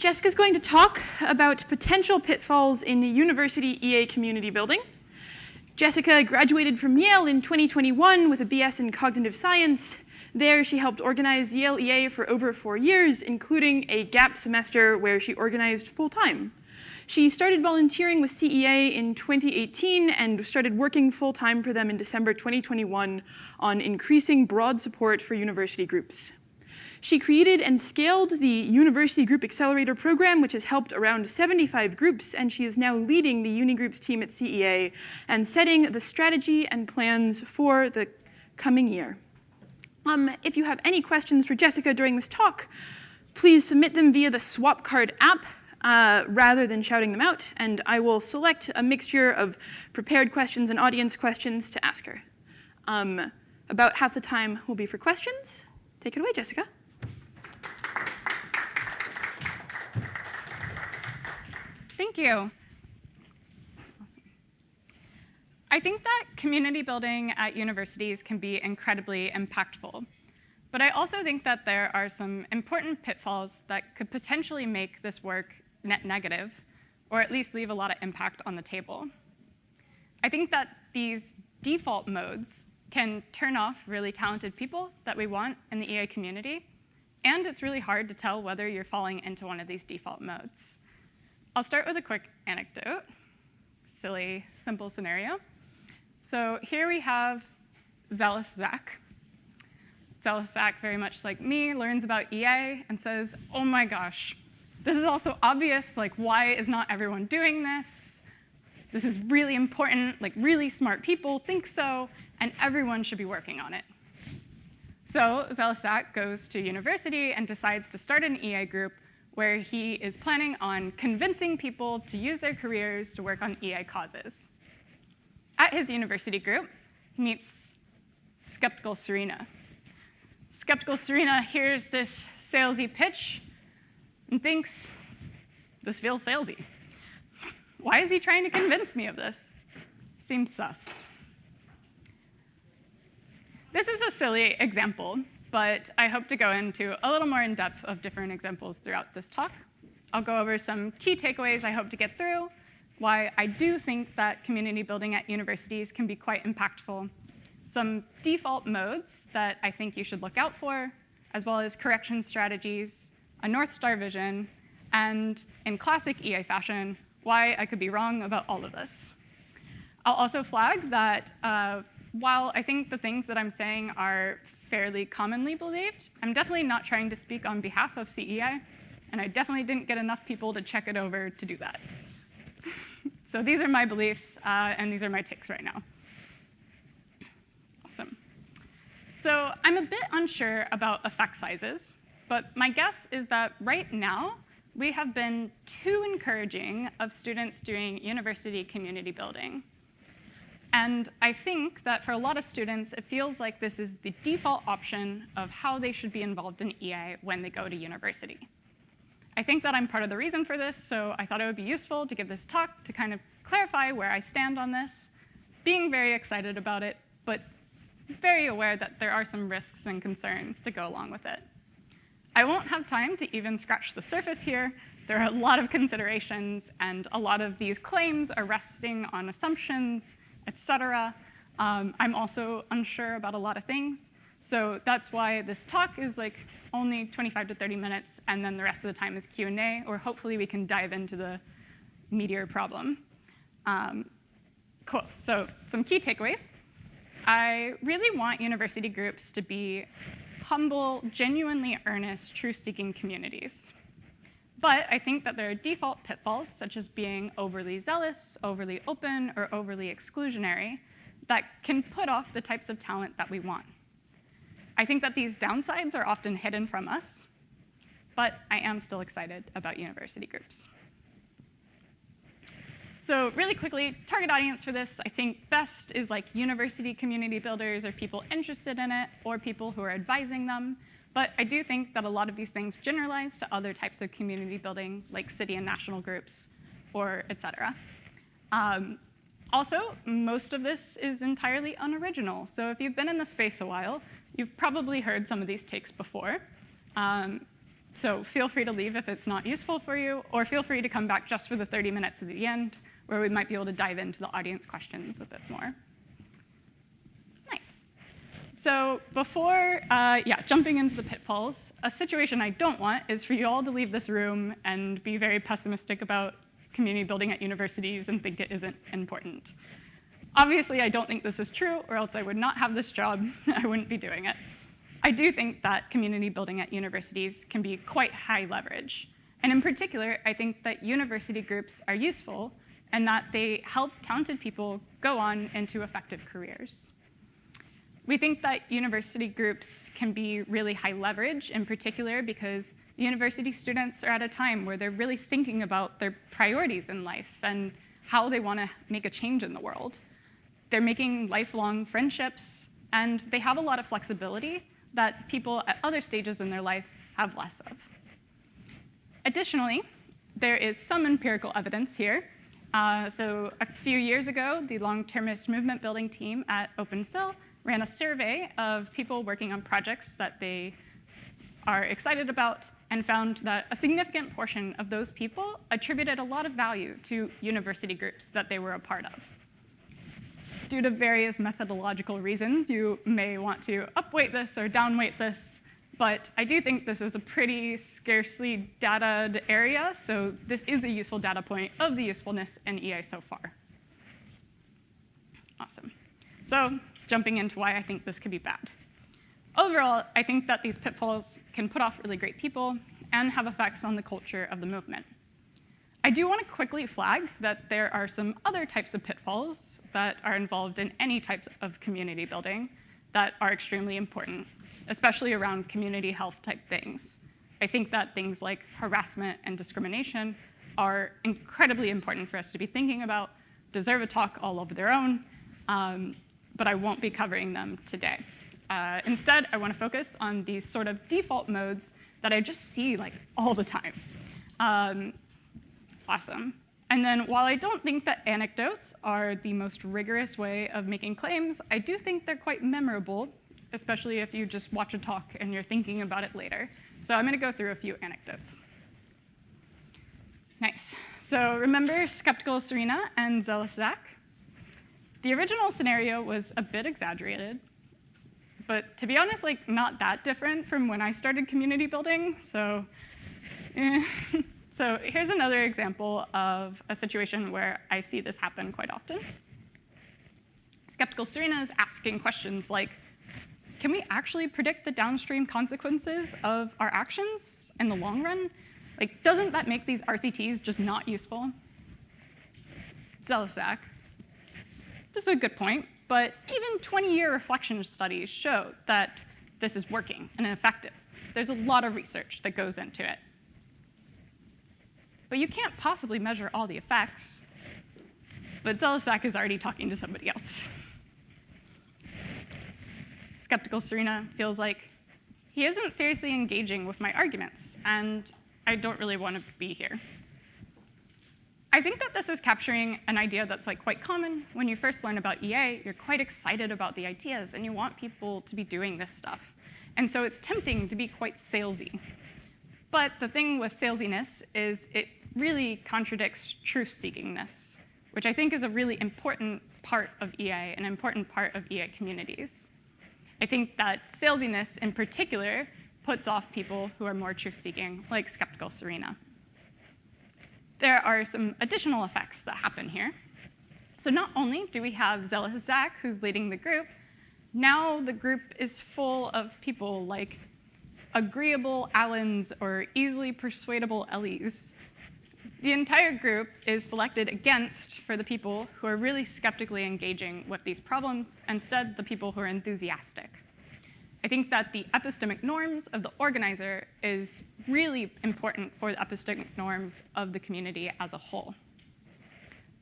Jessica's going to talk about potential pitfalls in university EA community building. Jessica graduated from Yale in 2021 with a BS in cognitive science. There, she helped organize Yale EA for over 4 years, including a gap semester where she organized full-time. She started volunteering with CEA in 2018 and started working full-time for them in December 2021 on increasing broad support for university groups. She created and scaled the University Group Accelerator program, which has helped around 75 groups, and she is now leading the Unigroups team at CEA and setting the strategy and plans for the coming year. If you have any questions for Jessica during this talk, please submit them via the Swapcard app rather than shouting them out, and I will select a mixture of prepared questions and audience questions to ask her. About half the time will be for questions. Take it away, Jessica. Thank you. Awesome. I think that community building at universities can be incredibly impactful. But I also think that there are some important pitfalls that could potentially make this work net negative, or at least leave a lot of impact on the table. I think that these default modes can turn off really talented people that we want in the EA community, and it's really hard to tell whether you're falling into one of these default modes. I'll start with a quick anecdote, silly, simple scenario. So here we have zealous Zach. Zealous Zach, very much like me, learns about EA and says, oh my gosh, this is also obvious, like why is not everyone doing this? This is really important, like really smart people think so, and everyone should be working on it. So zealous Zach goes to university and decides to start an EA group where he is planning on convincing people to use their careers to work on EA causes. At his university group, he meets skeptical Serena. Skeptical Serena hears this salesy pitch and thinks, this feels salesy. Why is he trying to convince me of this? Seems sus. This is a silly example, but I hope to go into a little more in depth of different examples throughout this talk. I'll go over some key takeaways I hope to get through, why I do think that community building at universities can be quite impactful, some default modes that I think you should look out for, as well as correction strategies, a North Star vision, and in classic EA fashion, why I could be wrong about all of this. I'll also flag that while I think the things that I'm saying are fairly commonly believed, I'm definitely not trying to speak on behalf of CEA, and I definitely didn't get enough people to check it over to do that. So these are my beliefs, and these are my takes right now. Awesome. So I'm a bit unsure about effect sizes, but my guess is that right now, we have been too encouraging of students doing university community building. And I think that for a lot of students, it feels like this is the default option of how they should be involved in EA when they go to university. I think that I'm part of the reason for this, so I thought it would be useful to give this talk to kind of clarify where I stand on this, being very excited about it, but very aware that there are some risks and concerns to go along with it. I won't have time to even scratch the surface here. There are a lot of considerations, and a lot of these claims are resting on assumptions, etc. I'm also unsure about a lot of things. So that's why this talk is like only 25 to 30 minutes, and then the rest of the time is Q&A, or hopefully we can dive into the meatier problem. Cool, so some key takeaways. I really want university groups to be humble, genuinely earnest, truth-seeking communities. But I think that there are default pitfalls, such as being overly zealous, overly open, or overly exclusionary, that can put off the types of talent that we want. I think that these downsides are often hidden from us, but I am still excited about university groups. So really quickly, target audience for this, I think best is like university community builders or people interested in it, or people who are advising them. But I do think that a lot of these things generalize to other types of community building, like city and national groups, or et cetera. Also, most of this is entirely unoriginal. So if you've been in the space a while, you've probably heard some of these takes before. So feel free to leave if it's not useful for you, or feel free to come back just for the 30 minutes at the end, where we might be able to dive into the audience questions a bit more. Nice. So before jumping into the pitfalls, a situation I don't want is for you all to leave this room and be very pessimistic about community building at universities and think it isn't important. Obviously, I don't think this is true, or else I would not have this job. I wouldn't be doing it. I do think that community building at universities can be quite high leverage. And in particular, I think that university groups are useful and that they help talented people go on into effective careers. We think that university groups can be really high leverage, in particular because university students are at a time where they're really thinking about their priorities in life and how they want to make a change in the world. They're making lifelong friendships, and they have a lot of flexibility that people at other stages in their life have less of. Additionally, there is some empirical evidence here. So a few years ago, the long-termist movement building team at Open Phil ran a survey of people working on projects that they are excited about and found that a significant portion of those people attributed a lot of value to university groups that they were a part of. Due to various methodological reasons, you may want to upweight this or downweight this, but I do think this is a pretty scarcely dataed area, so this is a useful data point of the usefulness in EA so far. Awesome. So jumping into why I think this could be bad. Overall, I think that these pitfalls can put off really great people and have effects on the culture of the movement. I do want to quickly flag that there are some other types of pitfalls that are involved in any types of community building that are extremely important, especially around community health type things. I think that things like harassment and discrimination are incredibly important for us to be thinking about, deserve a talk all of their own, but I won't be covering them today. Instead, I want to focus on these sort of default modes that I just see like all the time. Awesome. And then while I don't think that anecdotes are the most rigorous way of making claims, I do think they're quite memorable, especially if you just watch a talk and you're thinking about it later. So I'm going to go through a few anecdotes. Nice. So remember skeptical Serena and zealous Zach? The original scenario was a bit exaggerated, but to be honest, like not that different from when I started community building. So, So here's another example of a situation where I see this happen quite often. Skeptical Serena is asking questions like, can we actually predict the downstream consequences of our actions in the long run? Like, doesn't that make these RCTs just not useful? Zealous Zach, this is a good point, but even 20-year reflection studies show that this is working and effective. There's a lot of research that goes into it. But you can't possibly measure all the effects. But zealous Zach is already talking to somebody else. Skeptical Serena feels like he isn't seriously engaging with my arguments, and I don't really want to be here. I think that this is capturing an idea that's like quite common. When you first learn about EA, you're quite excited about the ideas, and you want people to be doing this stuff. And so it's tempting to be quite salesy. But the thing with salesiness is it really contradicts truth-seekingness, which I think is a really important part of EA, an important part of EA communities. I think that salesiness in particular puts off people who are more truth-seeking, like skeptical Serena. There are some additional effects that happen here. So not only do we have zealous Zach, who's leading the group, now the group is full of people like agreeable Allens or easily persuadable Ellies. The entire group is selected against for the people who are really skeptically engaging with these problems, instead the people who are enthusiastic. I think that the epistemic norms of the organizer is really important for the epistemic norms of the community as a whole.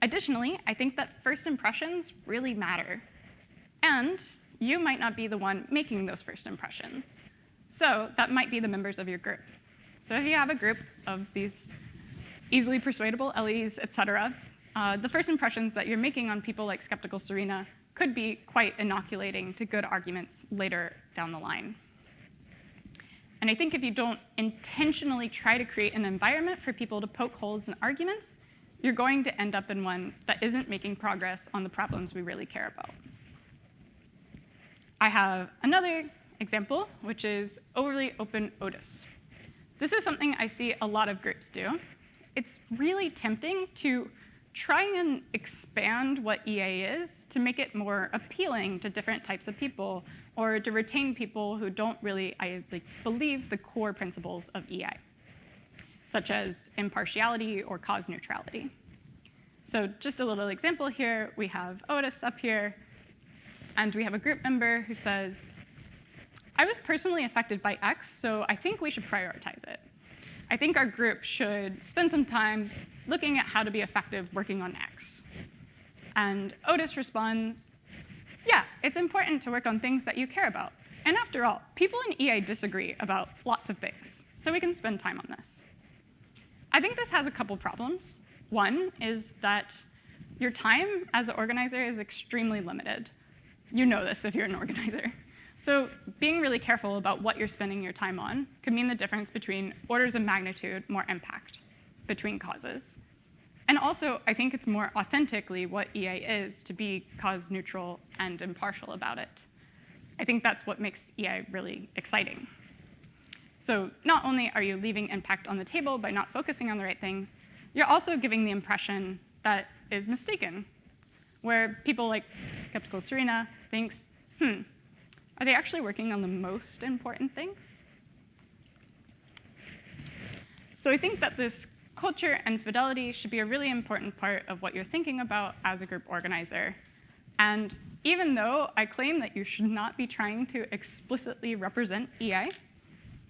Additionally, I think that first impressions really matter. And you might not be the one making those first impressions. So that might be the members of your group. So if you have a group of these easily persuadable Ellies, et cetera, the first impressions that you're making on people like skeptical Serena could be quite inoculating to good arguments later down the line. And I think if you don't intentionally try to create an environment for people to poke holes in arguments, you're going to end up in one that isn't making progress on the problems we really care about. I have another example, which is overly open OTIS. This is something I see a lot of groups do. It's really tempting to try and expand what EA is to make it more appealing to different types of people, or to retain people who don't really believe the core principles of EA, such as impartiality or cause neutrality. So just a little example here. We have Otis up here, and we have a group member who says, I was personally affected by X, so I think we should prioritize it. I think our group should spend some time looking at how to be effective working on X. And Otis responds, yeah, it's important to work on things that you care about. And after all, people in EA disagree about lots of things, so we can spend time on this. I think this has a couple problems. One is that your time as an organizer is extremely limited. You know this if you're an organizer. So being really careful about what you're spending your time on could mean the difference between orders of magnitude more impact between causes. And also, I think it's more authentically what EA is to be cause neutral and impartial about it. I think that's what makes EA really exciting. So not only are you leaving impact on the table by not focusing on the right things, you're also giving the impression that is mistaken, where people like Skeptical Serena thinks, are they actually working on the most important things? So I think that this culture and fidelity should be a really important part of what you're thinking about as a group organizer. And even though I claim that you should not be trying to explicitly represent EA,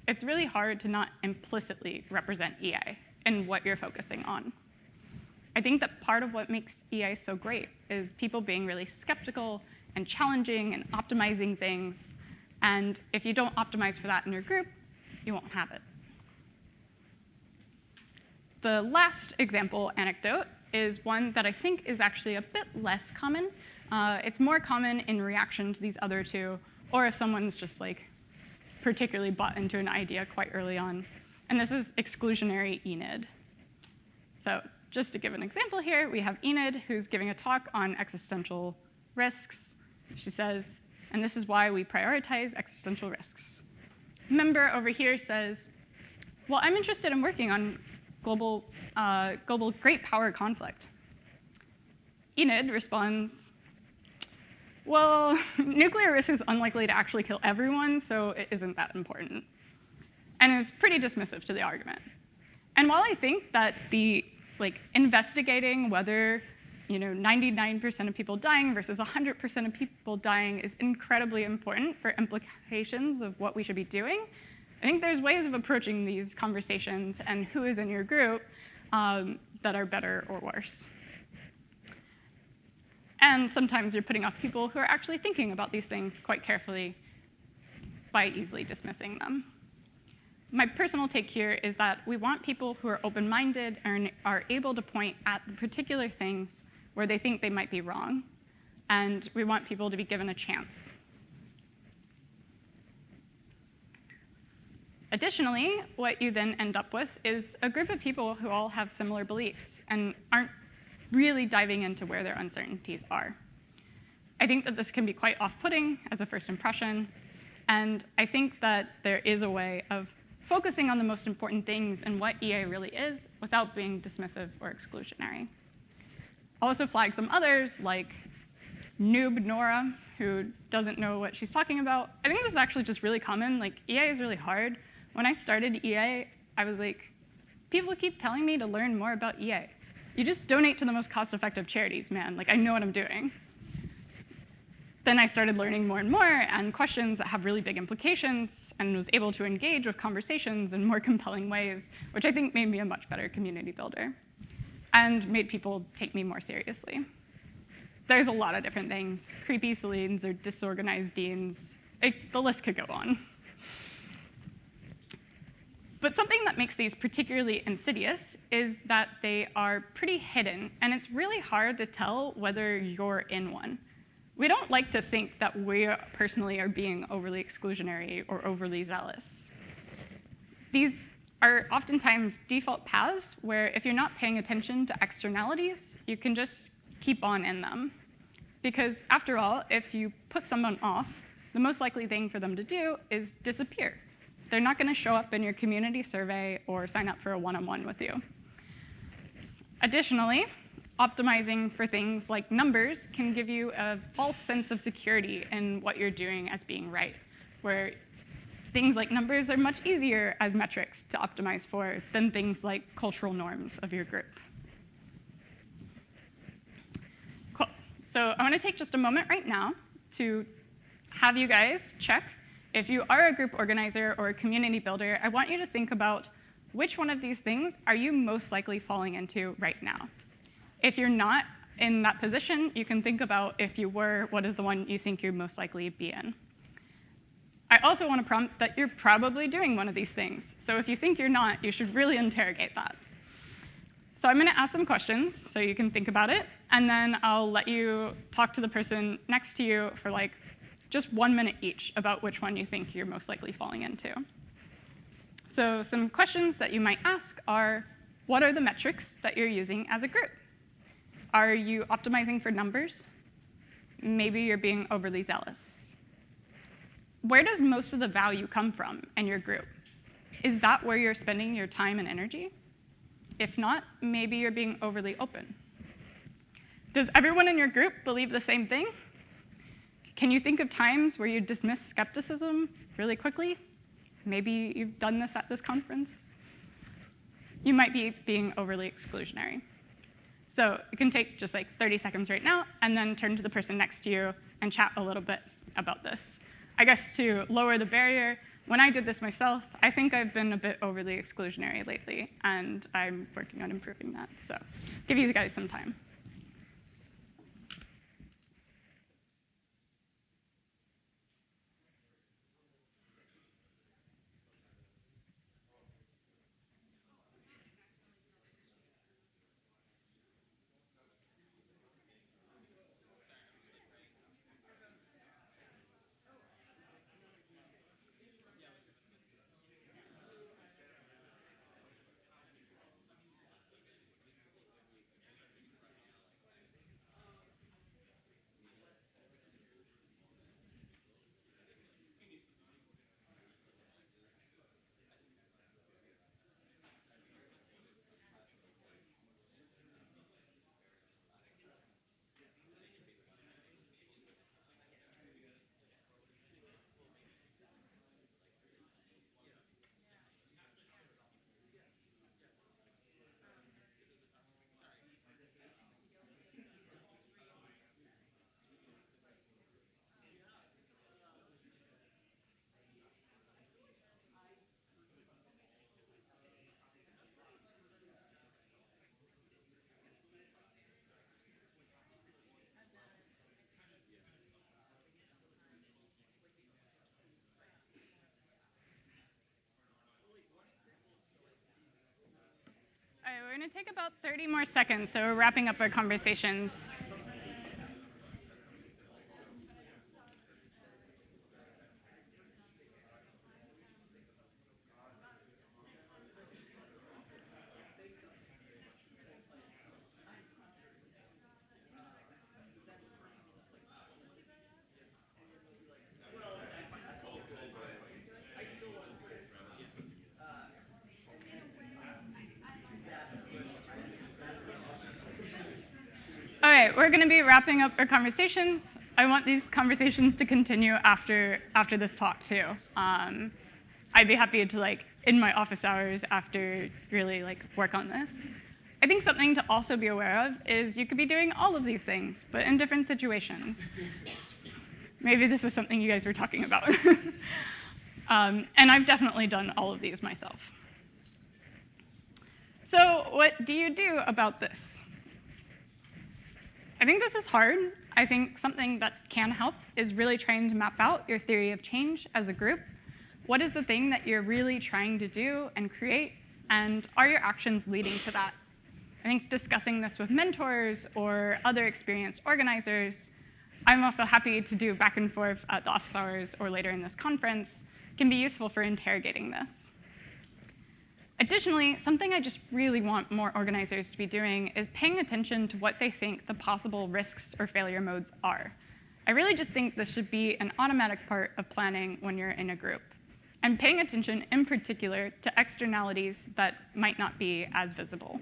it's really hard to not implicitly represent EA in what you're focusing on. I think that part of what makes EA so great is people being really skeptical and challenging and optimizing things. And if you don't optimize for that in your group, you won't have it. The last example anecdote is one that I think is actually a bit less common. It's more common in reaction to these other two, or if someone's just particularly bought into an idea quite early on. And this is exclusionary Enid. So just to give an example here, we have Enid, who's giving a talk on existential risks. She says, and this is why we prioritize existential risks. A member over here says, well, I'm interested in working on global great power conflict. Enid responds, well, nuclear risk is unlikely to actually kill everyone, so it isn't that important, and is pretty dismissive to the argument. And while I think that the investigating whether 99% of people dying versus 100% of people dying is incredibly important for implications of what we should be doing, I think there's ways of approaching these conversations and who is in your group that are better or worse. And sometimes you're putting off people who are actually thinking about these things quite carefully by easily dismissing them. My personal take here is that we want people who are open-minded and are able to point at the particular things where they think they might be wrong. And we want people to be given a chance. Additionally, what you then end up with is a group of people who all have similar beliefs and aren't really diving into where their uncertainties are. I think that this can be quite off-putting as a first impression, and I think that there is a way of focusing on the most important things and what EA really is without being dismissive or exclusionary. I'll also flag some others, like Noob Nora, who doesn't know what she's talking about. I think this is actually just really common. EA is really hard. When I started EA, I was like, people keep telling me to learn more about EA. You just donate to the most cost-effective charities, man. I know what I'm doing. Then I started learning more and more, and questions that have really big implications, and was able to engage with conversations in more compelling ways, which I think made me a much better community builder, and made people take me more seriously. There's a lot of different things. Creepy Celines or disorganized deans. The list could go on. But something that makes these particularly insidious is that they are pretty hidden, and it's really hard to tell whether you're in one. We don't like to think that we personally are being overly exclusionary or overly zealous. These are oftentimes default paths where if you're not paying attention to externalities, you can just keep on in them. Because after all, if you put someone off, the most likely thing for them to do is disappear. They're not going to show up in your community survey or sign up for a one-on-one with you. Additionally, optimizing for things like numbers can give you a false sense of security in what you're doing as being right, where things like numbers are much easier as metrics to optimize for than things like cultural norms of your group. Cool. So I want to take just a moment right now to have you guys check. If you are a group organizer or a community builder, I want you to think about which one of these things are you most likely falling into right now. If you're not in that position, you can think about if you were, what is the one you think you'd most likely be in. I also want to prompt that you're probably doing one of these things. So if you think you're not, you should really interrogate that. So I'm going to ask some questions so you can think about it, and then I'll let you talk to the person next to you for like just 1 minute each about which one you think you're most likely falling into. So some questions that you might ask are, what are the metrics that you're using as a group? Are you optimizing for numbers? Maybe you're being overly zealous. Where does most of the value come from in your group? Is that where you're spending your time and energy? If not, maybe you're being overly open. Does everyone in your group believe the same thing? Can you think of times where you dismiss skepticism really quickly? Maybe you've done this at this conference. You might be being overly exclusionary. So you can take just like 30 seconds right now and then turn to the person next to you and chat a little bit about this. I guess to lower the barrier, when I did this myself, I think I've been a bit overly exclusionary lately, and I'm working on improving that. So give you guys some time. All right, we're going to take about 30 more seconds, so we're wrapping up our conversations. All right, we're going to be wrapping up our conversations. I want these conversations to continue after this talk, too. I'd be happy to, in my office hours after, really, work on this. I think something to also be aware of is you could be doing all of these things, but in different situations. Maybe this is something you guys were talking about. And I've definitely done all of these myself. So what do you do about this? I think this is hard. I think something that can help is really trying to map out your theory of change as a group. What is the thing that you're really trying to do and create, and are your actions leading to that? I think discussing this with mentors or other experienced organizers, I'm also happy to do back and forth at the office hours or later in this conference, can be useful for interrogating this. Additionally, something I just really want more organizers to be doing is paying attention to what they think the possible risks or failure modes are. I really just think this should be an automatic part of planning when you're in a group, and paying attention in particular to externalities that might not be as visible.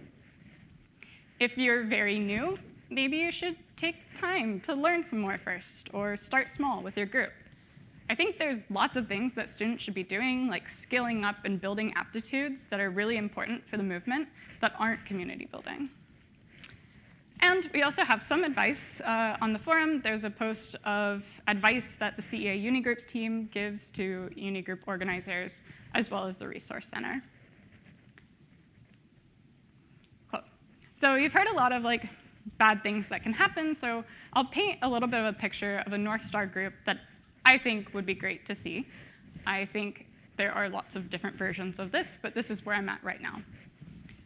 If you're very new, maybe you should take time to learn some more first, or start small with your group. I think there's lots of things that students should be doing, like skilling up and building aptitudes that are really important for the movement that aren't community building. And we also have some advice on the forum. There's a post of advice that the CEA Unigroups team gives to Unigroup organizers, as well as the Resource Center. Cool. So you've heard a lot of bad things that can happen, so I'll paint a little bit of a picture of a North Star group that I think would be great to see. I think there are lots of different versions of this, but this is where I'm at right now.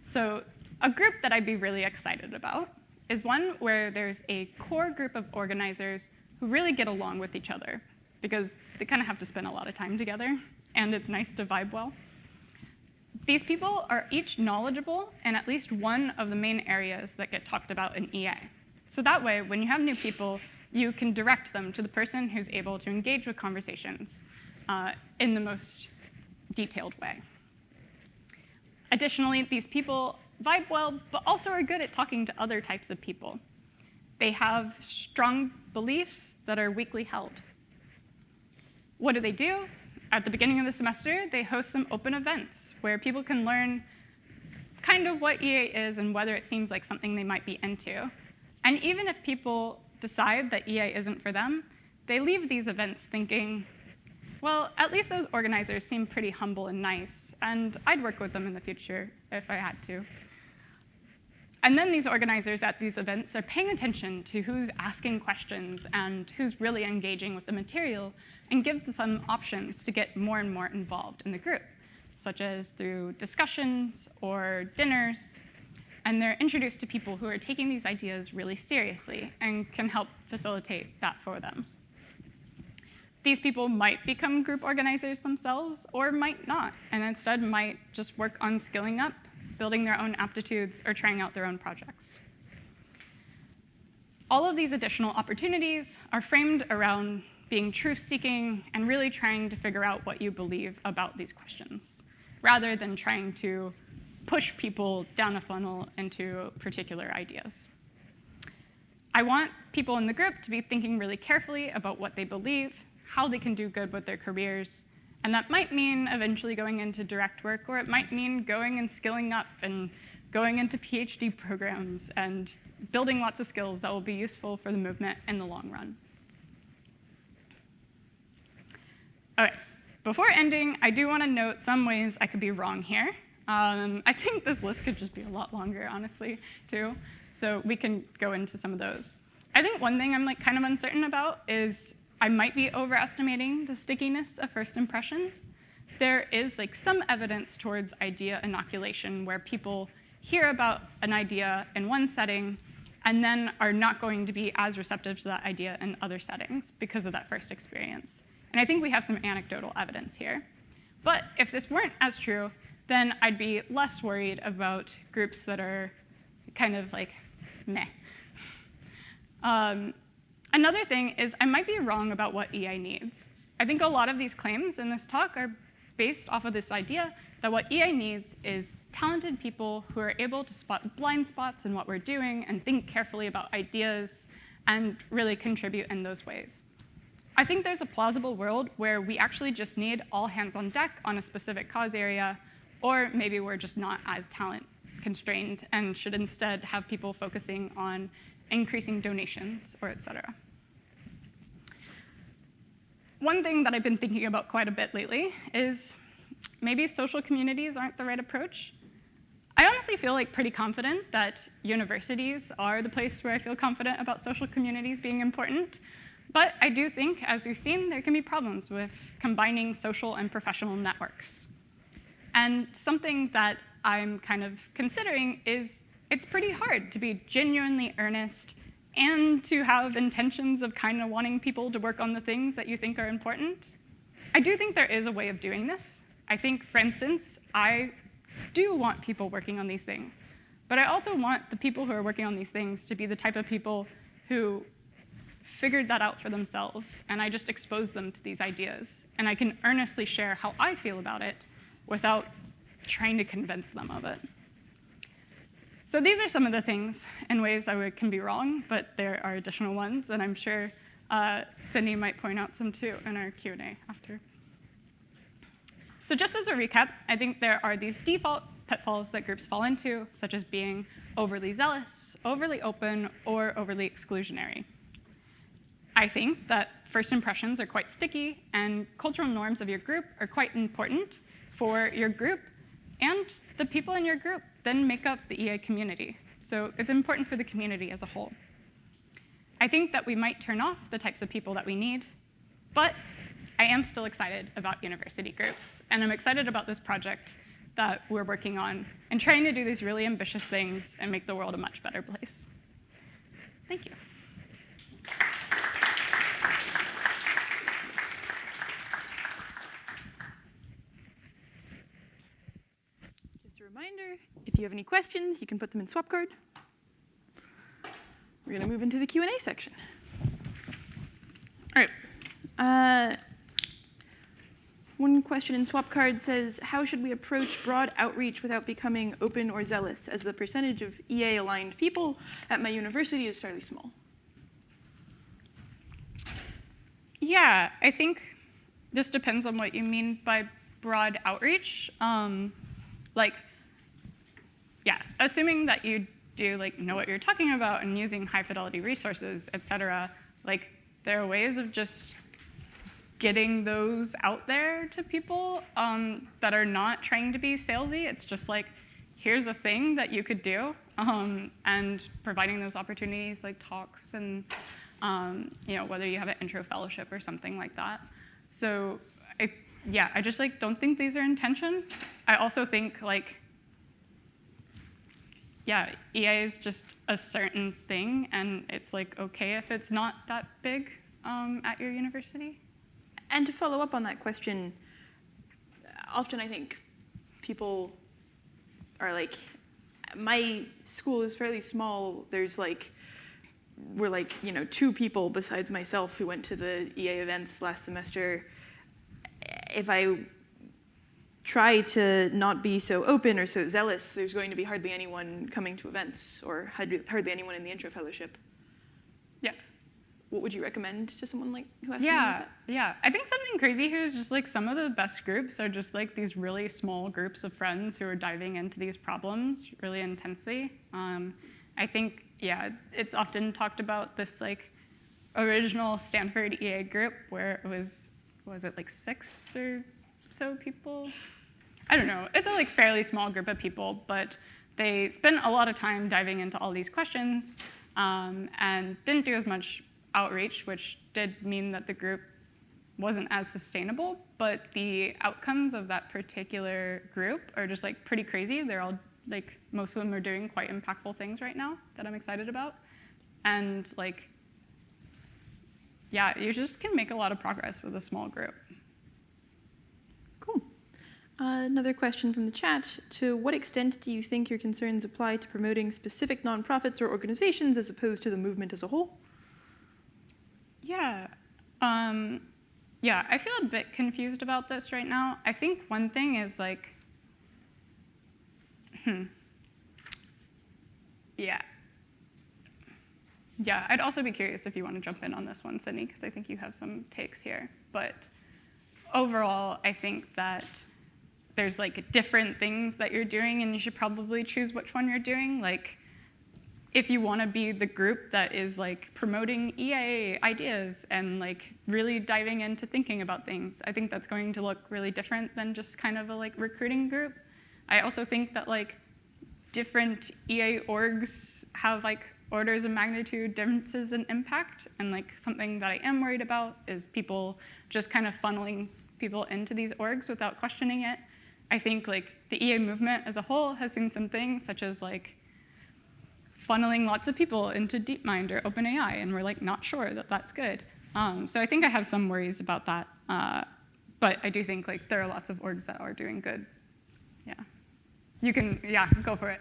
So a group that I'd be really excited about is one where there's a core group of organizers who really get along with each other, because they kind of have to spend a lot of time together, and it's nice to vibe well. These people are each knowledgeable in at least one of the main areas that get talked about in EA. So that way, when you have new people, you can direct them to the person who's able to engage with conversations in the most detailed way. Additionally, these people vibe well, but also are good at talking to other types of people. They have strong beliefs that are weakly held. What do? At the beginning of the semester, they host some open events where people can learn kind of what EA is and whether it seems like something they might be into. And even if people decide that EA isn't for them, they leave these events thinking, well, at least those organizers seem pretty humble and nice, and I'd work with them in the future if I had to. And then these organizers at these events are paying attention to who's asking questions and who's really engaging with the material, and give them some options to get more and more involved in the group, such as through discussions or dinners. And they're introduced to people who are taking these ideas really seriously and can help facilitate that for them. These people might become group organizers themselves or might not, and instead might just work on skilling up, building their own aptitudes, or trying out their own projects. All of these additional opportunities are framed around being truth-seeking and really trying to figure out what you believe about these questions, rather than trying to push people down a funnel into particular ideas. I want people in the group to be thinking really carefully about what they believe, how they can do good with their careers, and that might mean eventually going into direct work, or it might mean going and skilling up and going into PhD programs and building lots of skills that will be useful for the movement in the long run. Okay, before ending, I do want to note some ways I could be wrong here. I think this list could just be a lot longer, honestly, too. So we can go into some of those. I think one thing I'm kind of uncertain about is I might be overestimating the stickiness of first impressions. There is some evidence towards idea inoculation, where people hear about an idea in one setting and then are not going to be as receptive to that idea in other settings because of that first experience. And I think we have some anecdotal evidence here. But if this weren't as true, then I'd be less worried about groups that are kind of meh. Another thing is I might be wrong about what EA needs. I think a lot of these claims in this talk are based off of this idea that what EA needs is talented people who are able to spot blind spots in what we're doing and think carefully about ideas and really contribute in those ways. I think there's a plausible world where we actually just need all hands on deck on a specific cause area, or maybe we're just not as talent constrained and should instead have people focusing on increasing donations, or et cetera. One thing that I've been thinking about quite a bit lately is maybe social communities aren't the right approach. I honestly feel pretty confident that universities are the place where I feel confident about social communities being important. But I do think, as we've seen, there can be problems with combining social and professional networks. And something that I'm kind of considering is it's pretty hard to be genuinely earnest and to have intentions of kind of wanting people to work on the things that you think are important. I do think there is a way of doing this. I think, for instance, I do want people working on these things. But I also want the people who are working on these things to be the type of people who figured that out for themselves, and I just expose them to these ideas. And I can earnestly share how I feel about it without trying to convince them of it. So these are some of the things in ways I can be wrong, but there are additional ones, and I'm sure Sydney might point out some too in our Q&A after. So just as a recap, I think there are these default pitfalls that groups fall into, such as being overly zealous, overly open, or overly exclusionary. I think that first impressions are quite sticky, and cultural norms of your group are quite important for your group, and the people in your group then make up the EA community. So it's important for the community as a whole. I think that we might turn off the types of people that we need, but I am still excited about university groups, and I'm excited about this project that we're working on and trying to do these really ambitious things and make the world a much better place. Thank you. Just a reminder, if you have any questions, you can put them in swap card. We're going to move into the Q&A section. All right. One question in swap card says, how should we approach broad outreach without becoming open or zealous, as the percentage of EA-aligned people at my university is fairly small? Yeah, I think this depends on what you mean by broad outreach. Assuming that you do know what you're talking about and using high fidelity resources, et cetera, there are ways of just getting those out there to people that are not trying to be salesy. It's just here's a thing that you could do, and providing those opportunities like talks and whether you have an intro fellowship or something like that. So I just don't think these are intention. I also think EA is just a certain thing, and it's okay if it's not that big at your university. And to follow up on that question, often I think people are my school is fairly small. There's we're 2 people besides myself who went to the EA events last semester. If I try to not be so open or so zealous, there's going to be hardly anyone coming to events or hardly anyone in the intro fellowship. Yeah. What would you recommend to someone who has something like that? Yeah. I think something crazy here is just some of the best groups are just these really small groups of friends who are diving into these problems really intensely. I think, it's often talked about this original Stanford EA group where it was 6 or so people? I don't know. It's a fairly small group of people, but they spent a lot of time diving into all these questions and didn't do as much outreach, which did mean that the group wasn't as sustainable, but the outcomes of that particular group are just pretty crazy. They're all most of them are doing quite impactful things right now that I'm excited about. And you just can make a lot of progress with a small group. Cool. Another question from the chat. To what extent do you think your concerns apply to promoting specific nonprofits or organizations as opposed to the movement as a whole? Yeah. I feel a bit confused about this right now. I think one thing is I'd also be curious if you want to jump in on this one, Sydney, because I think you have some takes here. But overall, I think that there's different things that you're doing, and you should probably choose which one you're doing. If you want to be the group that is promoting EA ideas and really diving into thinking about things, I think that's going to look really different than just kind of a recruiting group. I also think that different EA orgs have orders of magnitude differences in impact, and something that I am worried about is people just kind of funneling people into these orgs without questioning it. I think the EA movement as a whole has seen some things such as funneling lots of people into DeepMind or OpenAI, and we're not sure that that's good. So I think I have some worries about that, but I do think there are lots of orgs that are doing good. Yeah. You can, yeah, go for it.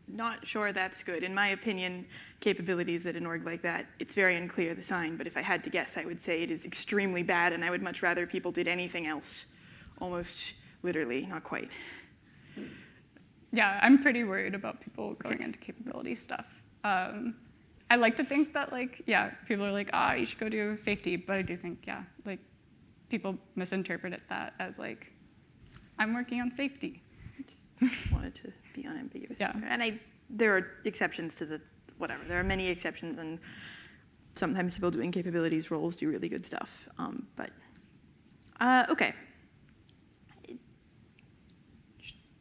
Not sure that's good. In my opinion, capabilities at an org like that, it's very unclear, the sign, but if I had to guess, I would say it is extremely bad, and I would much rather people did anything else. Almost literally, not quite. Yeah, I'm pretty worried about people going into capability stuff. I like to think that, like, yeah, people are like, you should go do safety, but I do think, yeah, like, people misinterpret that as, like, I'm working on safety. I just wanted to be unambiguous. Yeah. And there are exceptions to whatever. There are many exceptions, and sometimes people doing capabilities roles do really good stuff. Okay.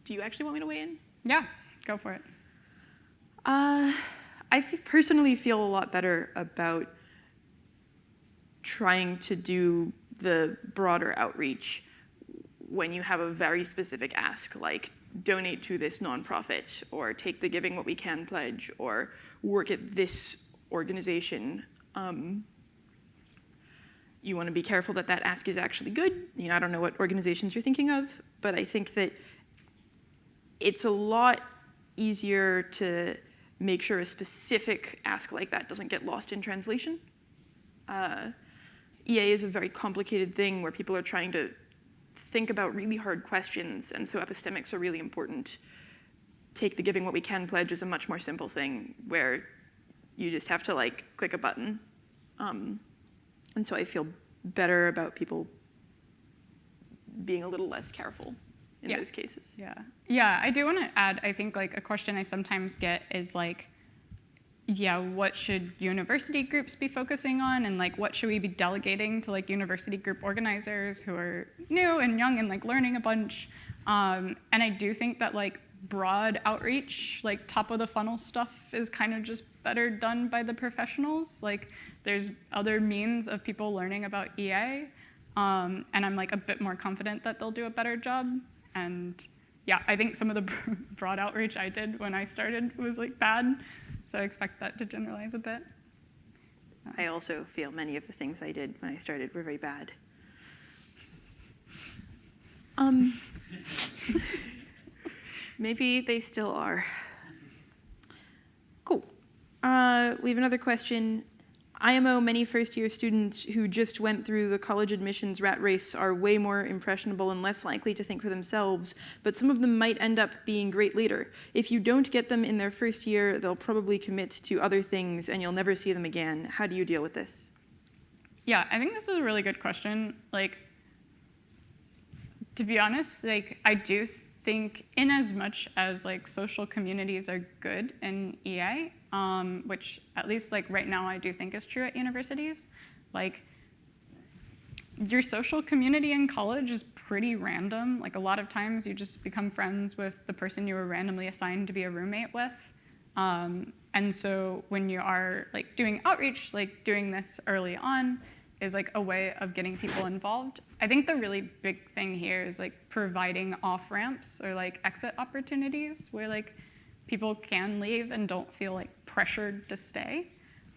Do you actually want me to weigh in? Yeah, go for it. I personally feel a lot better about trying to do the broader outreach when you have a very specific ask, like donate to this nonprofit, or take the Giving What We Can pledge, or work at this organization. You want to be careful that that ask is actually good. You know, I don't know what organizations you're thinking of, but I think that it's a lot easier to make sure a specific ask like that doesn't get lost in translation. EA is a very complicated thing where people are trying to think about really hard questions, and so epistemics are really important. Take the Giving What We Can pledge is a much more simple thing where you just have to like click a button. And so I feel better about people being a little less careful in those cases. Yeah, I do want to add, I think like a question I sometimes get is like, yeah, what should university groups be focusing on, and like what should we be delegating to like university group organizers who are new and young and like learning a bunch. And I do think that like broad outreach, like top of the funnel stuff is kind of just better done by the professionals. Like there's other means of people learning about EA, and I'm like a bit more confident that they'll do a better job. And yeah, I think some of the broad outreach I did when I started was like bad. So I expect that to generalize a bit. I also feel many of the things I did when I started were very bad. Maybe they still are. Cool. We have another question. IMO, many first-year students who just went through the college admissions rat race are way more impressionable and less likely to think for themselves, but some of them might end up being great later. If you don't get them in their first year, they'll probably commit to other things and you'll never see them again. How do you deal with this? Yeah, I think this is a really good question. Like, to be honest, like I do think in as much as like social communities are good in EA, which at least like right now I do think is true at universities, like your social community in college is pretty random. Like a lot of times you just become friends with the person you were randomly assigned to be a roommate with. And so when you are like doing outreach, like doing this early on is like a way of getting people involved. I think the really big thing here is like providing off-ramps or like exit opportunities where like people can leave and don't feel like pressured to stay.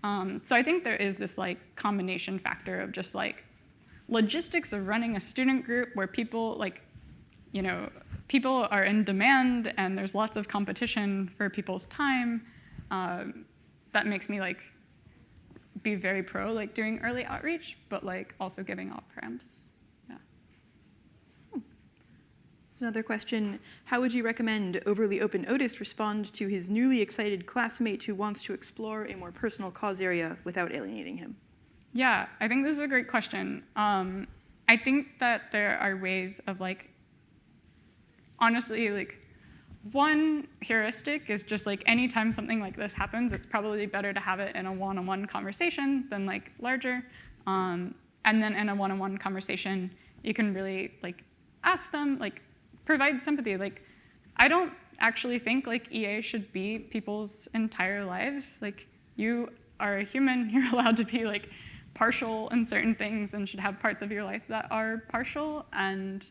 So I think there is this like combination factor of just like logistics of running a student group where people like, you know, people are in demand and there's lots of competition for people's time. That makes me like be very pro like doing early outreach, but like also giving off-ramps. Yeah. There's another question. How would you recommend overly open Otis respond to his newly excited classmate who wants to explore a more personal cause area without alienating him? Yeah, I think this is a great question. I think that there are ways of like, honestly, like one heuristic is just like anytime something like this happens, it's probably better to have it in a one-on-one conversation than like larger. And then in a one-on-one conversation, you can really like ask them, like provide sympathy. Like I don't actually think like EA should be people's entire lives. Like you are a human, you're allowed to be like partial in certain things and should have parts of your life that are partial. And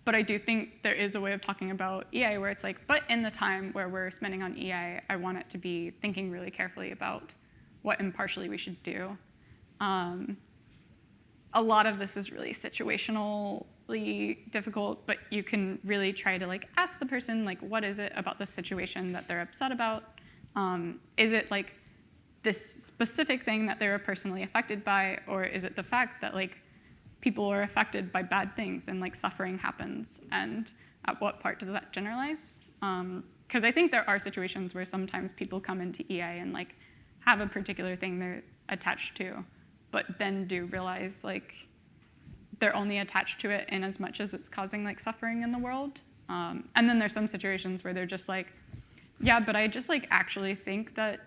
but I do think there is a way of talking about EA where it's like, but in the time where we're spending on EA, I want it to be thinking really carefully about what impartially we should do. A lot of this is really situational really difficult, but you can really try to like ask the person like, what is it about the situation that they're upset about? Is it like this specific thing that they were personally affected by, or is it the fact that like people are affected by bad things and like suffering happens, and at what part does that generalize? Because I think there are situations where sometimes people come into EA and like have a particular thing they're attached to, but then do realize like they're only attached to it in as much as it's causing like suffering in the world. And then there's some situations where they're just like, yeah, but I just like actually think that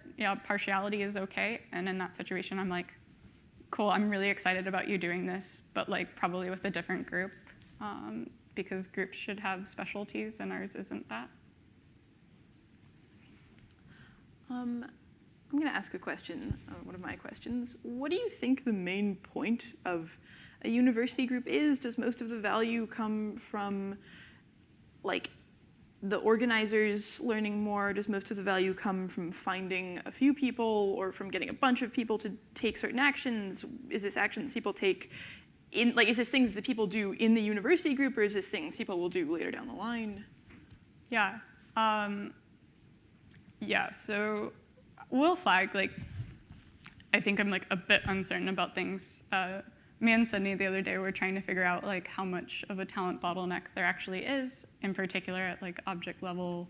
partiality is okay. And in that situation, I'm like, cool, I'm really excited about you doing this, but like probably with a different group, because groups should have specialties and ours isn't that. I'm going to ask a question, one of my questions. What do you think the main point of a university group is? Does most of the value come from like the organizers learning more? Does most of the value come from finding a few people or from getting a bunch of people to take certain actions? Is this actions people take in, like, is this things that people do in the university group, or is this things people will do later down the line? Yeah. Yeah, so we'll flag, like, I think I'm like a bit uncertain about things. Me and Sydney the other day were trying to figure out like how much of a talent bottleneck there actually is, in particular at like object level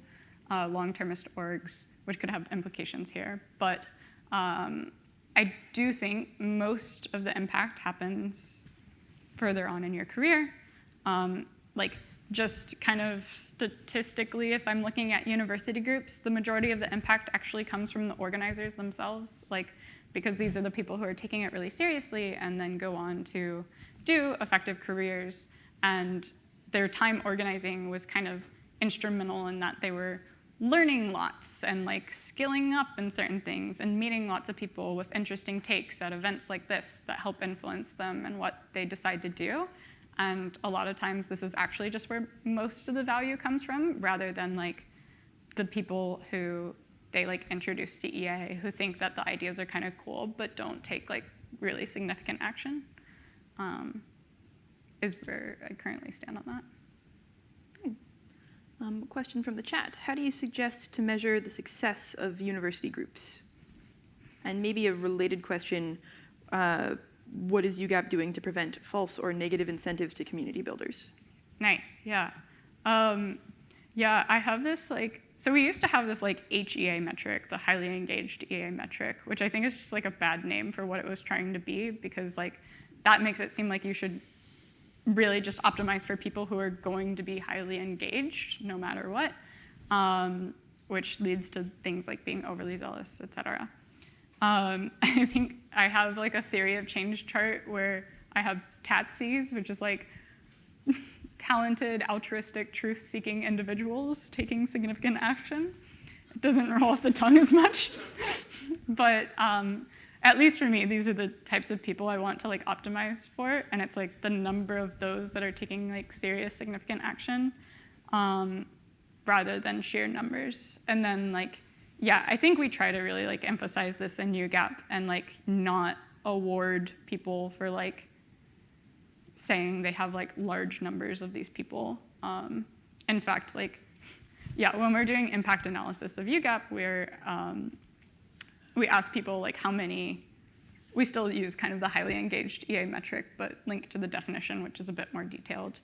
long-termist orgs, which could have implications here. But I do think most of the impact happens further on in your career. Like just kind of statistically, if I'm looking at university groups, the majority of the impact actually comes from the organizers themselves. Like, because these are the people who are taking it really seriously and then go on to do effective careers. And their time organizing was kind of instrumental in that they were learning lots and like skilling up in certain things and meeting lots of people with interesting takes at events like this that help influence them and what they decide to do. And a lot of times this is actually just where most of the value comes from, rather than like the people who they like introduce to EA who think that the ideas are kind of cool but don't take like really significant action, is where I currently stand on that. Question from the chat. How do you suggest to measure the success of university groups? And maybe a related question, what is UGAP doing to prevent false or negative incentives to community builders? Nice, yeah. Yeah, I have this like, so we used to have this like HEA metric, the highly engaged EA metric, which I think is just like a bad name for what it was trying to be, because like that makes it seem like you should really just optimize for people who are going to be highly engaged no matter what, which leads to things like being overly zealous, et cetera. I think I have like a theory of change chart where I have TATSIs, which is like talented, altruistic, truth-seeking individuals taking significant action. It doesn't roll off the tongue as much, but at least for me, these are the types of people I want to like optimize for, and it's like the number of those that are taking like serious, significant action, rather than sheer numbers. And then like, yeah, I think we try to really like emphasize this in UGAP and like not award people for like saying they have like large numbers of these people. In fact, like, yeah, when we're doing impact analysis of UGAP, we ask people like how many, we still use kind of the highly engaged EA metric, but linked to the definition, which is a bit more detailed.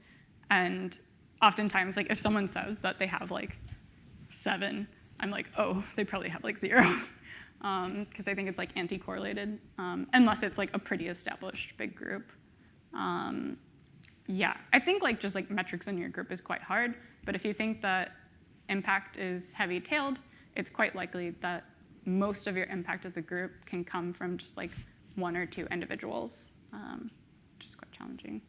And oftentimes, like if someone says that they have like 7, I'm like, oh, they probably have like 0. Because I think it's like anti-correlated, unless it's like a pretty established big group. Yeah, I think like just like metrics in your group is quite hard, but if you think that impact is heavy-tailed, it's quite likely that most of your impact as a group can come from just like 1 or 2 individuals, which is quite challenging.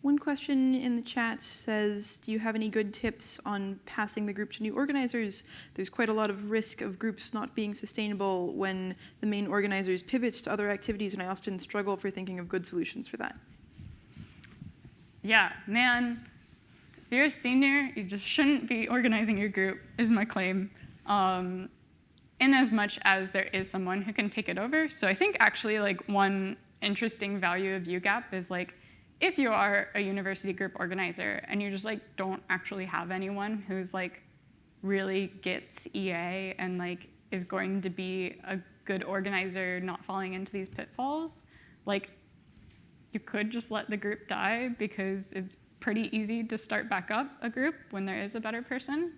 One question in the chat says, do you have any good tips on passing the group to new organizers? There's quite a lot of risk of groups not being sustainable when the main organizers pivot to other activities, and I often struggle for thinking of good solutions for that. Yeah, man, if you're a senior, you just shouldn't be organizing your group, is my claim, in as much as there is someone who can take it over. So I think actually like one interesting value of UGAP is like, if you are a university group organizer and you just like don't actually have anyone who's like really gets EA and like is going to be a good organizer, not falling into these pitfalls, like you could just let the group die because it's pretty easy to start back up a group when there is a better person.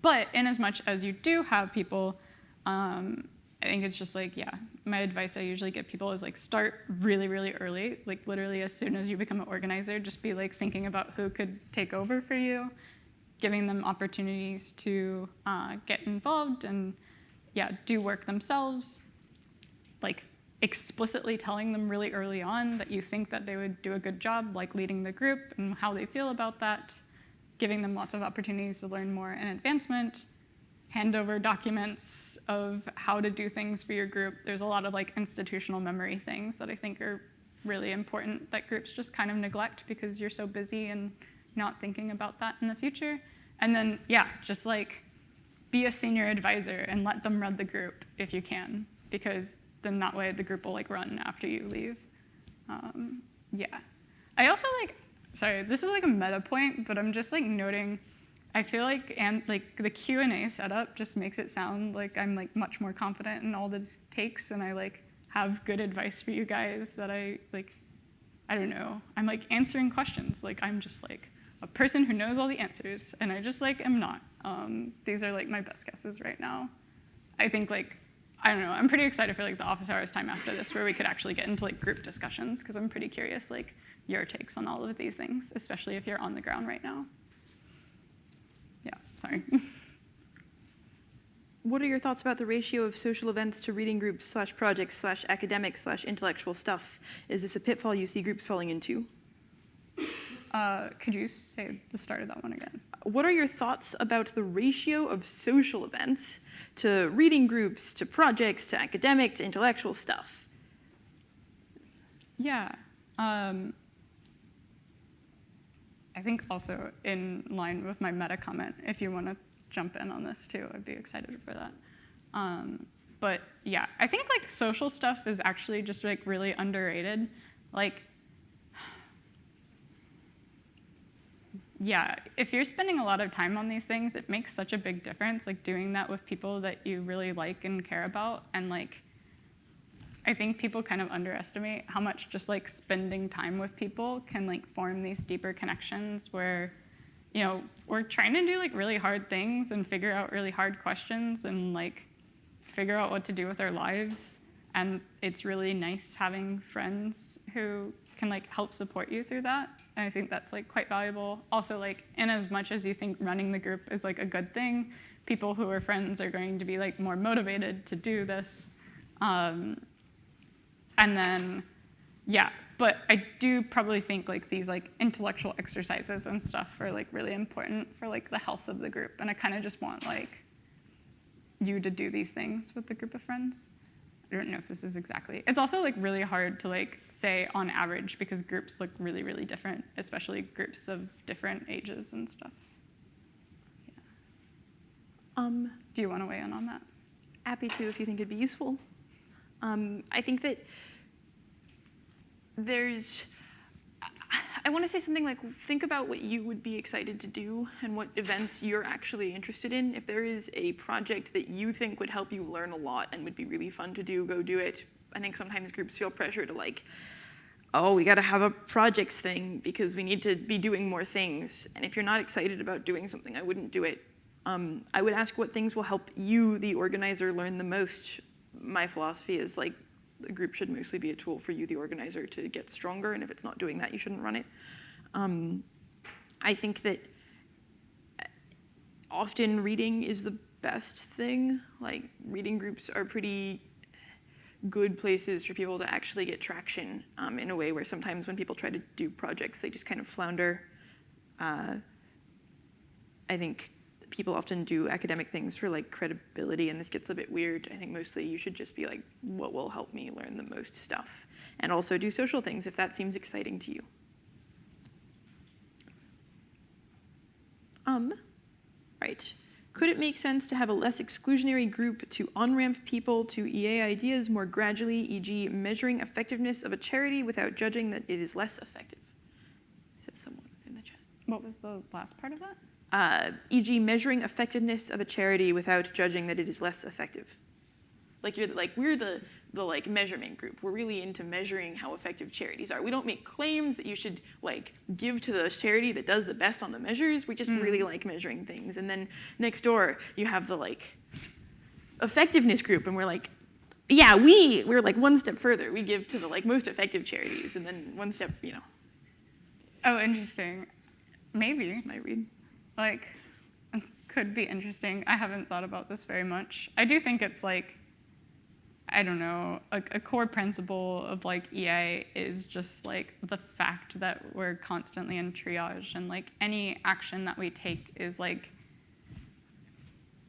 But in as much as you do have people, I think it's just like, yeah, my advice I usually give people is like start really, really early, like literally as soon as you become an organizer, just be like thinking about who could take over for you, giving them opportunities to get involved and yeah, do work themselves, like explicitly telling them really early on that you think that they would do a good job, like leading the group and how they feel about that, giving them lots of opportunities to learn more in advancement, hand over documents of how to do things for your group. There's a lot of like institutional memory things that I think are really important that groups just kind of neglect because you're so busy and not thinking about that in the future. And then, yeah, just like be a senior advisor and let them run the group if you can, because then that way the group will like run after you leave. Yeah. I also like, sorry, this is like a meta point, but I'm just like noting, I feel like the Q&A setup just makes it sound like I'm like much more confident in all this takes and I like have good advice for you guys that I don't know. I'm like answering questions. Like I'm just like a person who knows all the answers and I just like am not. These are like my best guesses right now. I think like, I don't know, I'm pretty excited for like the office hours time after this where we could actually get into like group discussions because I'm pretty curious like your takes on all of these things, especially if you're on the ground right now. Yeah, sorry. What are your thoughts about the ratio of social events to reading groups / projects / academics / intellectual stuff? Is this a pitfall you see groups falling into? Could you say the start of that one again? What are your thoughts about the ratio of social events to reading groups, to projects, to academic, to intellectual stuff? Yeah. I think also in line with my meta comment, if you want to jump in on this too, I'd be excited for that. But yeah, I think like social stuff is actually just like really underrated. Like, yeah, if you're spending a lot of time on these things, it makes such a big difference, like doing that with people that you really like and care about. And like, I think people kind of underestimate how much just like spending time with people can like form these deeper connections where, you know, we're trying to do like really hard things and figure out really hard questions and like figure out what to do with our lives. And it's really nice having friends who can like help support you through that. And I think that's like quite valuable. Also, like in as much as you think running the group is like a good thing, people who are friends are going to be like more motivated to do this. And then, yeah, but I do probably think like these like intellectual exercises and stuff are like really important for like the health of the group. And I kind of just want like you to do these things with the group of friends. I don't know if this is exactly. It's also like really hard to like say on average because groups look really, really different, especially groups of different ages and stuff. Yeah. Do you want to weigh in on that? Happy to if you think it'd be useful. I think that I want to say something like, think about what you would be excited to do and what events you're actually interested in. If there is a project that you think would help you learn a lot and would be really fun to do, go do it. I think sometimes groups feel pressure to like, oh, we got to have a projects thing because we need to be doing more things. And if you're not excited about doing something, I wouldn't do it. I would ask what things will help you, the organizer, learn the most. My philosophy is like, the group should mostly be a tool for you, the organizer, to get stronger, and if it's not doing that, you shouldn't run it. I think that often reading is the best thing. Like, reading groups are pretty good places for people to actually get traction in a way where sometimes when people try to do projects, they just kind of flounder. I think people often do academic things for like credibility, and this gets a bit weird. I think mostly you should just be like, what will help me learn the most stuff? And also do social things if that seems exciting to you. Right. Could it make sense to have a less exclusionary group to on-ramp people to EA ideas more gradually, e.g. measuring effectiveness of a charity without judging that it is less effective? Says someone in the chat. What was the last part of that? E.g. measuring effectiveness of a charity without judging that it is less effective. We're the measurement group. We're really into measuring how effective charities are. We don't make claims that you should give to the charity that does the best on the measures. We just really like measuring things. And then next door you have the effectiveness group, and we're we're one step further. We give to the most effective charities, and then one step, Oh, interesting. Maybe. That's my read. Could be interesting. I haven't thought about this very much. I do think it's I don't know, a core principle of EA is just the fact that we're constantly in triage, and any action that we take is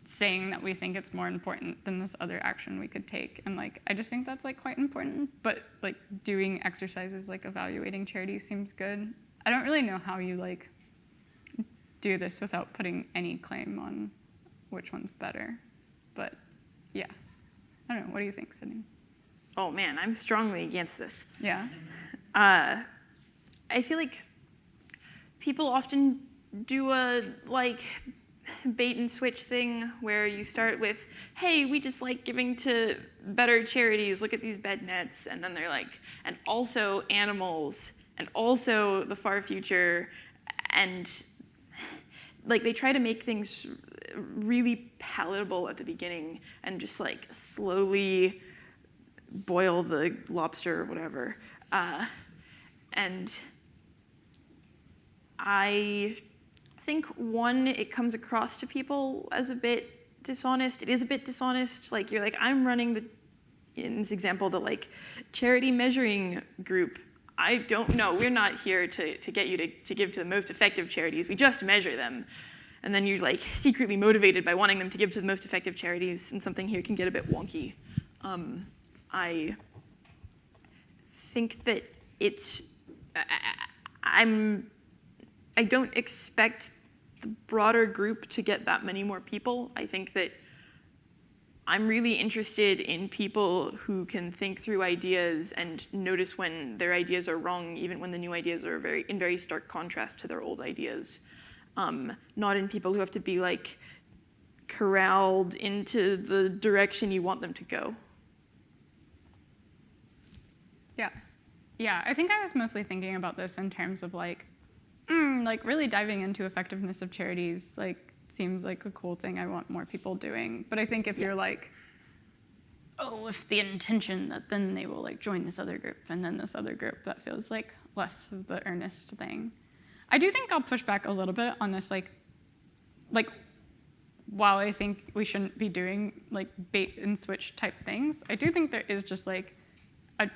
saying that we think it's more important than this other action we could take. And I just think that's quite important. But doing exercises evaluating charities seems good. I don't really know how you do this without putting any claim on which one's better. But yeah. I don't know. What do you think, Sydney? Oh man, I'm strongly against this. Yeah. I feel people often do a bait and switch thing where you start with, hey, we just like giving to better charities. Look at these bed nets, and then they're and also animals, and also the far future, and they try to make things really palatable at the beginning and just slowly boil the lobster or whatever. And I think, one, it comes across to people as a bit dishonest. It is a bit dishonest. You're I'm running in this example, the charity measuring group. I don't know. We're not here to get you to give to the most effective charities. We just measure them. And then you're secretly motivated by wanting them to give to the most effective charities, and something here can get a bit wonky. I think that I don't expect the broader group to get that many more people. I think that I'm really interested in people who can think through ideas and notice when their ideas are wrong, even when the new ideas are in very stark contrast to their old ideas. Not in people who have to be corralled into the direction you want them to go. Yeah. Yeah, I think I was mostly thinking about this in terms of really diving into effectiveness of charities seems like a cool thing I want more people doing. But I think if you're oh, if the intention that then they will join this other group and then this other group, that feels less of the earnest thing. I do think I'll push back a little bit on this, while I think we shouldn't be doing bait and switch type things, I do think there is just a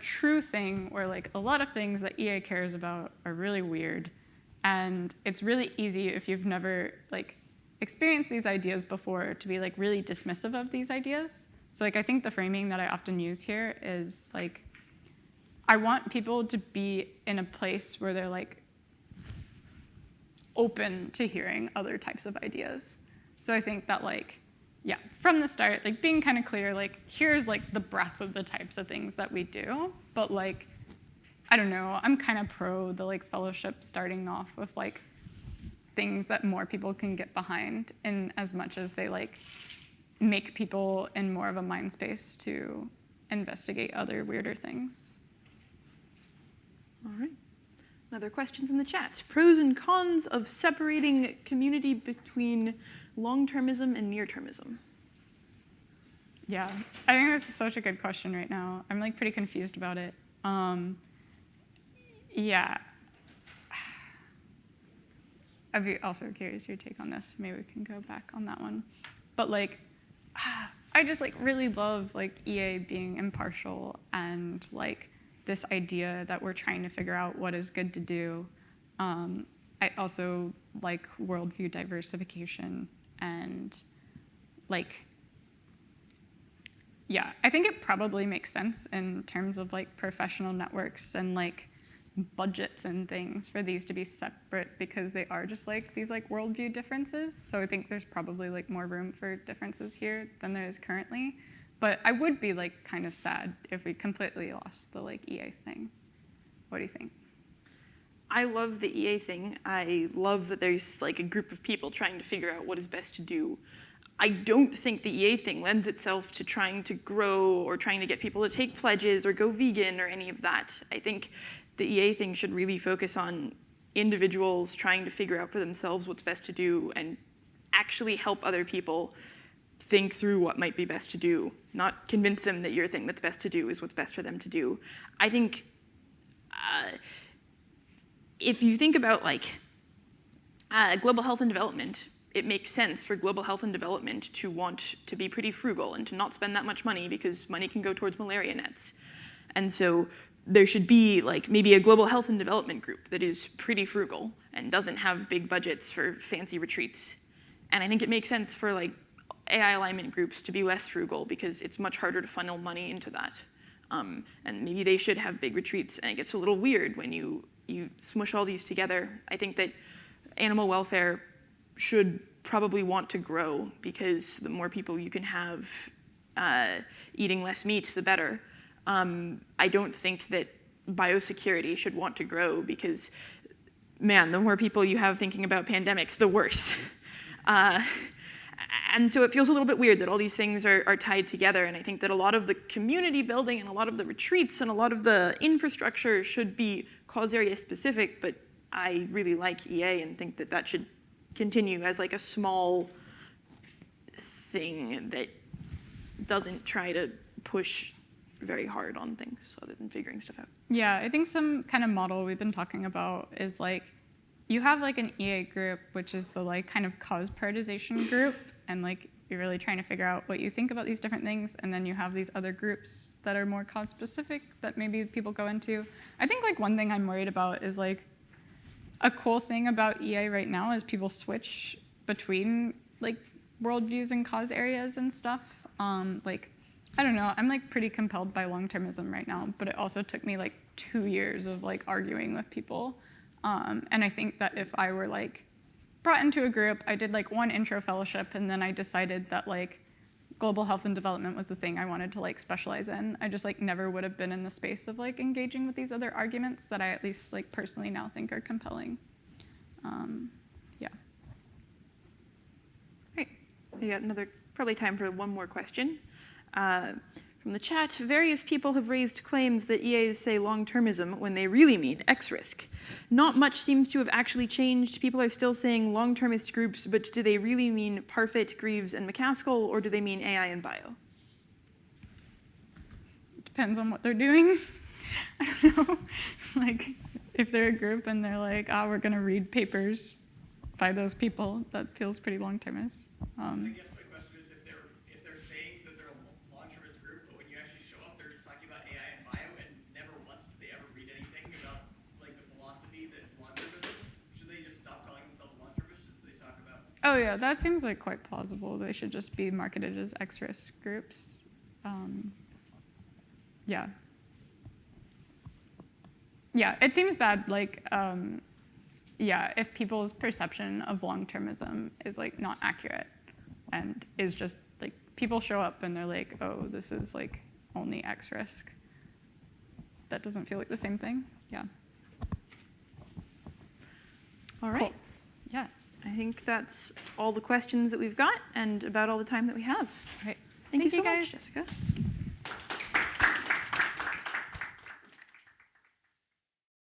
true thing where a lot of things that EA cares about are really weird, and it's really easy if you've never experienced these ideas before to be really dismissive of these ideas. So I think the framing that I often use here is I want people to be in a place where they're open to hearing other types of ideas. So I think that from the start, being kind of clear, here's the breadth of the types of things that we do, but I don't know, I'm kind of pro the fellowship starting off with things that more people can get behind, in as much as they make people in more of a mind space to investigate other weirder things. All right. Another question from the chat. Pros and cons of separating community between long-termism and near-termism. Yeah, I think this is such a good question right now. I'm pretty confused about it. Yeah. I'd be also curious your take on this. Maybe we can go back on that one. But I just really love EA being impartial, and this idea that we're trying to figure out what is good to do. I also like worldview diversification, and yeah, I think it probably makes sense in terms of professional networks and budgets and things for these to be separate because they are just like these like worldview differences. So I think there's probably like more room for differences here than there is currently. But I would be like kind of sad if we completely lost the like EA thing. What do you think? I love the EA thing. I love that there's like a group of people trying to figure out what is best to do. I don't think the EA thing lends itself to trying to grow or trying to get people to take pledges or go vegan or any of that. I think the EA thing should really focus on individuals trying to figure out for themselves what's best to do and actually help other people think through what might be best to do, not convince them that your thing that's best to do is what's best for them to do. I think if you think about like global health and development, it makes sense for global health and development to want to be pretty frugal and to not spend that much money because money can go towards malaria nets. And so there should be like maybe a global health and development group that is pretty frugal and doesn't have big budgets for fancy retreats. And I think it makes sense for like AI alignment groups to be less frugal because it's much harder to funnel money into that. And maybe they should have big retreats, and it gets a little weird when you smush all these together. I think that animal welfare should probably want to grow because the more people you can have eating less meat, the better. I don't think that biosecurity should want to grow because, man, the more people you have thinking about pandemics, the worse. And so it feels a little bit weird that all these things are tied together, and I think that a lot of the community building and a lot of the retreats and a lot of the infrastructure should be cause area specific, but I really like EA and think that that should continue as like a small thing that doesn't try to push very hard on things other than figuring stuff out. Yeah, I think some kind of model we've been talking about is like, you have like an EA group, which is the like kind of cause prioritization group, and like you're really trying to figure out what you think about these different things, and then you have these other groups that are more cause specific that maybe people go into. I think like one thing I'm worried about is like, a cool thing about EA right now is people switch between like worldviews and cause areas and stuff. Like, I don't know, I'm like pretty compelled by long-termism right now, but it also took me like 2 years of like arguing with people. And I think that if I were like brought into a group, I did like one intro fellowship, and then I decided that like global health and development was the thing I wanted to like specialize in. I just like never would have been in the space of like engaging with these other arguments that I at least like personally now think are compelling. Yeah. Great. We got probably time for one more question. From the chat, various people have raised claims that EAs say long-termism when they really mean X-risk. Not much seems to have actually changed. People are still saying long-termist groups, but do they really mean Parfit, Greaves, and McCaskill, or do they mean AI and bio? Depends on what they're doing. I don't know. Like, if they're a group and they're like, oh, we're going to read papers by those people, that feels pretty long-termist. Oh yeah, that seems like quite plausible. They should just be marketed as X-risk groups. Yeah. Yeah, it seems bad, like, yeah, if people's perception of long-termism is like not accurate and is just like, people show up and they're like, oh, this is like only X-risk. That doesn't feel like the same thing, yeah. All right. Cool. Yeah. I think that's all the questions that we've got and about all the time that we have. All right. Thank you so guys. much, Jessica.